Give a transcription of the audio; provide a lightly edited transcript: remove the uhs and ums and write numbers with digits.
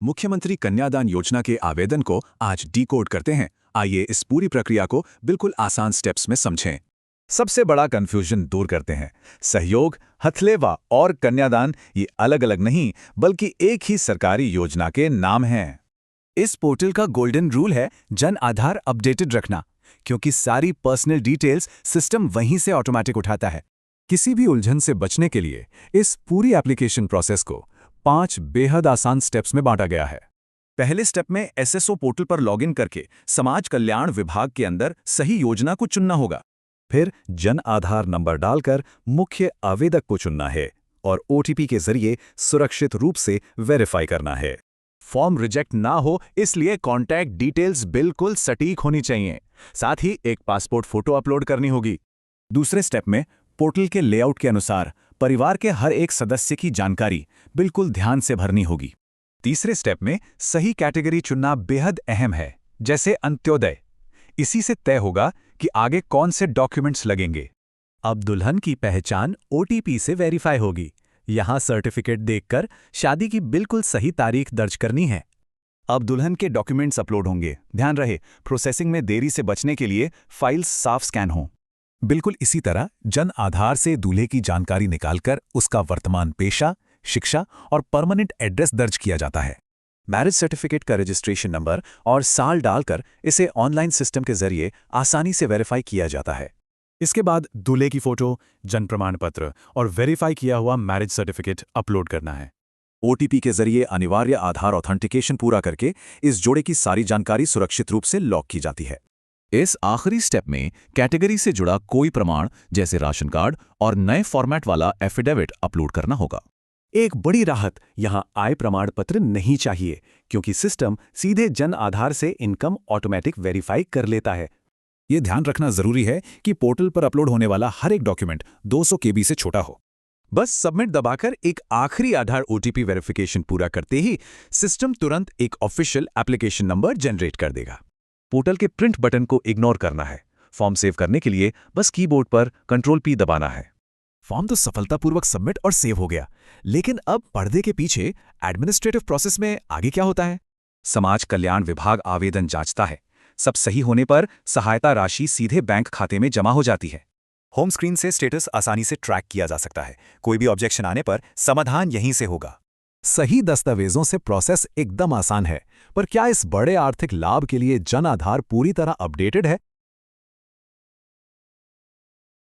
मुख्यमंत्री कन्यादान योजना के आवेदन को आज डिकोड करते हैं। आइए इस पूरी प्रक्रिया को बिल्कुल आसान स्टेप्स में समझें। सबसे बड़ा कंफ्यूजन दूर करते हैं। सहयोग, हथलेवा और कन्यादान ये अलग अलग नहीं बल्कि एक ही सरकारी योजना के नाम हैं। इस पोर्टल का गोल्डन रूल है जन आधार अपडेटेड रखना, क्योंकि सारी पर्सनल डिटेल्स सिस्टम वहीं से ऑटोमेटिक उठाता है। किसी भी उलझन से बचने के लिए इस पूरी एप्लीकेशन प्रोसेस को 5 बेहद आसान स्टेप्स में बांटा गया है। पहले स्टेप में एसएसओ पोर्टल पर लॉगिन करके समाज कल्याण विभाग के अंदर सही योजना को चुनना होगा। फिर जन आधार नंबर डालकर मुख्य आवेदक को चुनना है और ओटीपी के जरिए सुरक्षित रूप से वेरीफाई करना है। फॉर्म रिजेक्ट ना हो इसलिए कॉन्टैक्ट डिटेल्स बिल्कुल सटीक होनी चाहिए। साथ ही एक पासपोर्ट फोटो अपलोड करनी होगी। दूसरे स्टेप में पोर्टल के लेआउट के अनुसार परिवार के हर एक सदस्य की जानकारी बिल्कुल ध्यान से भरनी होगी। तीसरे स्टेप में सही कैटेगरी चुनना बेहद अहम है, जैसे अंत्योदय। इसी से तय होगा कि आगे कौन से डॉक्यूमेंट्स लगेंगे। अब दुल्हन की पहचान ओटीपी से वेरीफाई होगी। यहाँ सर्टिफिकेट देखकर शादी की बिल्कुल सही तारीख दर्ज करनी है। अब दुल्हन के डॉक्यूमेंट्स अपलोड होंगे। ध्यान रहे, प्रोसेसिंग में देरी से बचने के लिए फाइल्स साफ स्कैन हों। बिल्कुल इसी तरह जन आधार से दूल्हे की जानकारी निकालकर उसका वर्तमान पेशा, शिक्षा और परमानेंट एड्रेस दर्ज किया जाता है। मैरिज सर्टिफिकेट का रजिस्ट्रेशन नंबर और साल डालकर इसे ऑनलाइन सिस्टम के जरिए आसानी से वेरीफाई किया जाता है। इसके बाद दूल्हे की फोटो, जन्म प्रमाण पत्र और वेरीफाई किया हुआ मैरिज सर्टिफिकेट अपलोड करना है। ओटीपी के जरिए अनिवार्य आधार ऑथेंटिकेशन पूरा करके इस जोड़े की सारी जानकारी सुरक्षित रूप से लॉक की जाती है। इस आखिरी स्टेप में कैटेगरी से जुड़ा कोई प्रमाण जैसे राशन कार्ड और नए फॉर्मेट वाला एफिडेविट अपलोड करना होगा। एक बड़ी राहत, यहाँ आय प्रमाण पत्र नहीं चाहिए, क्योंकि सिस्टम सीधे जन आधार से इनकम ऑटोमेटिक वेरीफाई कर लेता है। ये ध्यान रखना जरूरी है कि पोर्टल पर अपलोड होने वाला हर एक डॉक्यूमेंट 200 KB से छोटा हो। बस सबमिट दबाकर एक आखिरी आधार ओटीपी वेरिफिकेशन पूरा करते ही सिस्टम तुरंत एक ऑफिशियल एप्लीकेशन नंबर जनरेट कर देगा। पोर्टल के प्रिंट बटन को इग्नोर करना है। फॉर्म सेव करने के लिए बस कीबोर्ड पर Ctrl+P दबाना है। फॉर्म तो सफलतापूर्वक सबमिट और सेव हो गया, लेकिन अब पर्दे के पीछे एडमिनिस्ट्रेटिव प्रोसेस में आगे क्या होता है? समाज कल्याण विभाग आवेदन जांचता है। सब सही होने पर सहायता राशि सीधे बैंक खाते में जमा हो जाती है। होम स्क्रीन से स्टेटस आसानी से ट्रैक किया जा सकता है। कोई भी ऑब्जेक्शन आने पर समाधान यहीं से होगा। सही दस्तावेजों से प्रोसेस एकदम आसान है, पर क्या इस बड़े आर्थिक लाभ के लिए जन आधार पूरी तरह अपडेटेड है?